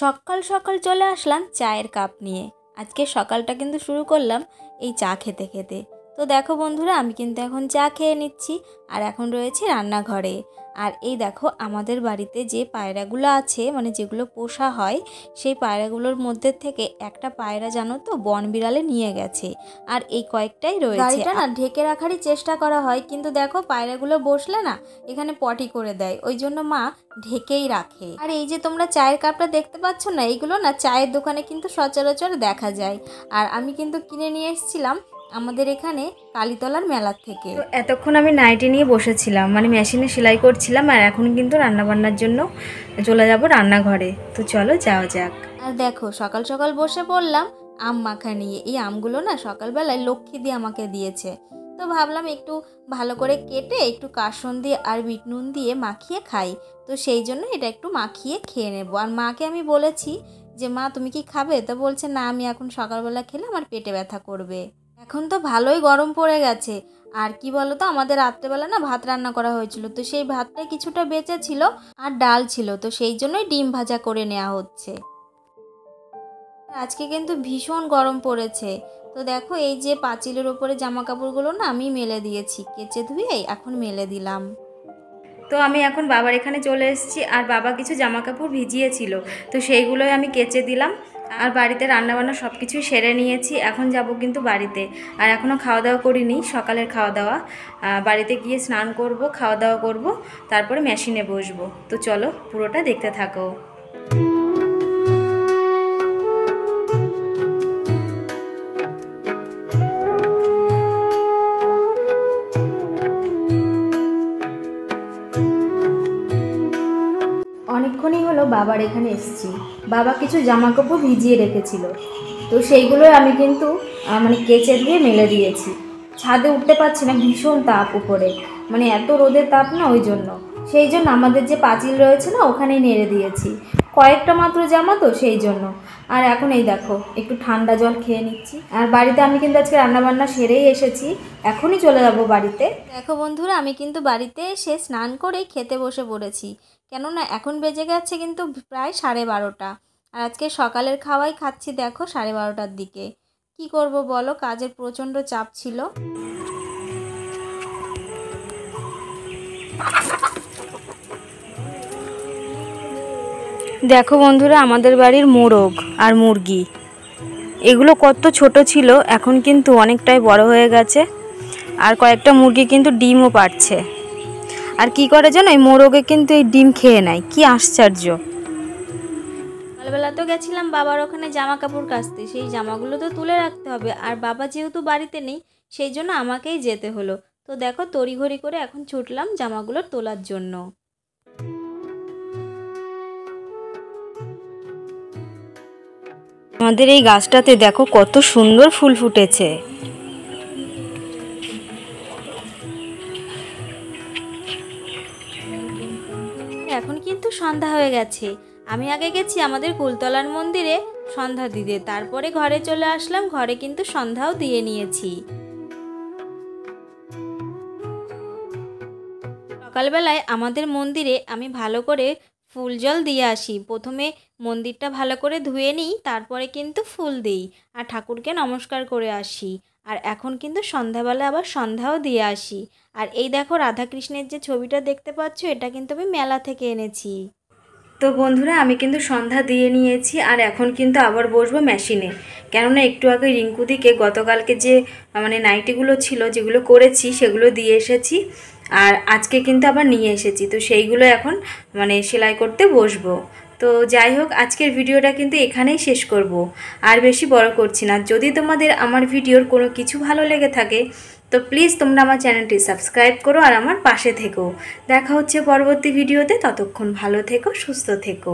সকাল সকাল চলে আসলাম চায়ের কাপ নিয়ে। আজকে সকালটা কিন্তু শুরু করলাম এই চা খেতে খেতে। তো দেখো বন্ধুরা, আমি কিন্তু এখন চা খেয়ে নিচ্ছি আর এখন রয়েছি রান্নাঘরে। আর এই দেখো আমাদের বাড়িতে যে পায়রাগুলো আছে, মানে যেগুলো পোষা হয়, সেই পায়রাগুলোর মধ্যে থেকে একটা পায়রা জানো তো বন বিড়ালে নিয়ে গেছে। আর এই কয়েকটাই রয়েছে। গাড়িটা না ঢেকে রাখারই চেষ্টা করা হয়, কিন্তু দেখো পায়রাগুলো বসলে না এখানে পটি করে দেয়, ওই জন্য মা ঢেকেই রাখে। আর এই যে তোমরা চায়ের কাপটা দেখতে পাচ্ছ না, এইগুলো না চায়ের দোকানে কিন্তু সচরাচর দেখা যায়। আর আমি কিন্তু কিনে নিয়ে এসেছিলাম আমাদের এখানে কালীতলার মেলার থেকে। তো এতক্ষণ আমি নাইটি নিয়ে বসেছিলাম, মানে মেশিনে সেলাই করছিলাম, আর এখন কিন্তু রান্নাবান্নার জন্য চলে যাব রান্নাঘরে। তো চলো যাওয়া যাক। আর দেখো সকাল সকাল বসে পড়লাম আম মাখা নিয়ে। এই আমগুলো না সকালবেলায় লক্ষ্মী দিয়ে আমাকে দিয়েছে, তো ভাবলাম একটু ভালো করে কেটে একটু কাসুন্দি আর বিট নুন দিয়ে মাখিয়ে খাই। তো সেই জন্য এটা একটু মাখিয়ে খেয়ে নেবো। আর মাকে আমি বলেছি যে মা তুমি কি খাবে, তো বলছে না আমি এখন সকালবেলা খেলে আমার পেটে ব্যথা করবে। এখন তো ভালোই গরম পড়ে গেছে। আর কি বলো তো, আমাদের রাত্রেবেলা না ভাত রান্না করা হয়েছিল, তো সেই ভাতটা কিছুটা বেঁচে ছিল আর ডাল ছিল, তো সেই জন্যই ডিম ভাজা করে নেওয়া হচ্ছে। আজকে কিন্তু ভীষণ গরম পড়েছে। তো দেখো এই যে পাঁচিলের ওপরে জামা কাপড়গুলো না আমি মেলে দিয়েছি, কেচে ধুয়ে এখন মেলে দিলাম। তো আমি এখন বাবার এখানে চলে এসেছি, আর বাবা কিছু জামা কাপড় ভিজিয়েছিল, তো সেইগুলোই আমি কেচে দিলাম। আর বাড়িতে রান্নাবান্না সব কিছুই সেরে নিয়েছি, এখন যাব কিন্তু বাড়িতে। আর এখনও খাওয়া দাওয়া করিনি, সকালের খাওয়া দাওয়া। বাড়িতে গিয়ে স্নান করব, খাওয়া দাওয়া করব, তারপরে মেশিনে বসবো। তো চলো পুরোটা দেখতে থাকো। অনেকক্ষণই হলো বাবার এখানে এসেছি। বাবা কিছু জামা কাপড় ভিজিয়ে রেখেছিল, তো সেইগুলোই আমি কিন্তু মানে কেচে দিয়ে মেলে দিয়েছি। ছাদে উঠতে পারছি না, ভীষণ তাপ উপরে, মানে এত রোদের তাপ না, ওই জন্য সেই জন্য আমাদের যে পাঁচিল রয়েছে না ওখানেই নেড়ে দিয়েছি। কয়েকটা মাত্র জামা তো সেই জন্য। আর এখন এই দেখো একটু ঠান্ডা জল খেয়ে নিচ্ছি। আর বাড়িতে আমি কিন্তু আজকে রান্নাবান্না সেরেই এসেছি, এখনই চলে যাব বাড়িতে। দেখো বন্ধুরা, আমি কিন্তু বাড়িতে এসে স্নান করেই খেতে বসে পড়েছি, কেননা এখন বেজে গেছে কিন্তু প্রায় 12:30। আর আজকে সকালের খাওয়াই খাচ্ছি দেখো 12:30টার দিকে। কি করব বলো, কাজের প্রচণ্ড চাপ ছিল। দেখো বন্ধুরা, আমাদের বাড়ির মোরগ আর মুরগি এগুলো কত ছোট ছিল, এখন কিন্তু অনেকটাই বড় হয়ে গেছে। আর কয়েকটা মুরগি কিন্তু ডিমও পাড়ছে। আর কি করে জানো, এই মোরগে কিন্তু এই ডিম খেয়ে নেয়, কি আশ্চর্য। সকালবেলা তো গেছিলাম বাবার ওখানে জামা কাপড় কাচতে, সেই জামাগুলো তো তুলে রাখতে হবে, আর বাবা যেহেতু বাড়িতে নেই সেই জন্য আমাকেই যেতে হলো। তো দেখো তড়িঘড়ি করে এখন ছুটলাম জামাগুলো তোলার জন্য। আমাদের এই গাছটাতে দেখো কত সুন্দর ফুল ফুটেছে। এখন কিন্তু সন্ধ্যা হয়ে গেছে। আমি আগে গেছি আমাদের কুলতলার মন্দিরে সন্ধ্যা দিতে, তারপরে ঘরে চলে আসলাম, ঘরে কিন্তু সন্ধ্যাও দিয়ে নিয়েছি। সকালবেলায় আমাদের মন্দিরে আমি ভালো করে ফুল জল দিয়ে আসি। প্রথমে মন্দিরটা ভালো করে ধুয়ে নিই, তারপরে কিন্তু ফুল দিই আর ঠাকুরকে নমস্কার করে আসি। আর এখন কিন্তু সন্ধ্যাবেলা আবার সন্ধ্যাও দিয়ে আসি। আর এই দেখো রাধাকৃষ্ণের যে ছবিটা দেখতে পাচ্ছ, এটা কিন্তু আমি মেলা থেকে এনেছি। তো বন্ধুরা, আমি কিন্তু সন্ধ্যা দিয়ে নিয়েছি, আর এখন কিন্তু আবার বসবো মেশিনে, কেননা একটু আগে রিঙ্কুদিকে গতকালকে যে মানে নাইটিগুলো ছিল যেগুলো করেছি সেগুলো দিয়ে এসেছি, আর আজকে কিন্তু আবার নিয়ে এসেছি, তো সেইগুলো এখন মানে সেলাই করতে বসবো। তো যাই হোক, আজকের ভিডিওটা কিন্তু এখানেই শেষ করব, আর বেশি বড় করছি না। যদি তোমাদের আমার ভিডিওর কোনো কিছু ভালো লেগে থাকে তো প্লিজ তোমরা আমার চ্যানেলটি সাবস্ক্রাইব করো আর আমার পাশে থেকো। দেখা হচ্ছে পরবর্তী ভিডিওতে, ততক্ষণ ভালো থেকো, সুস্থ থেকো।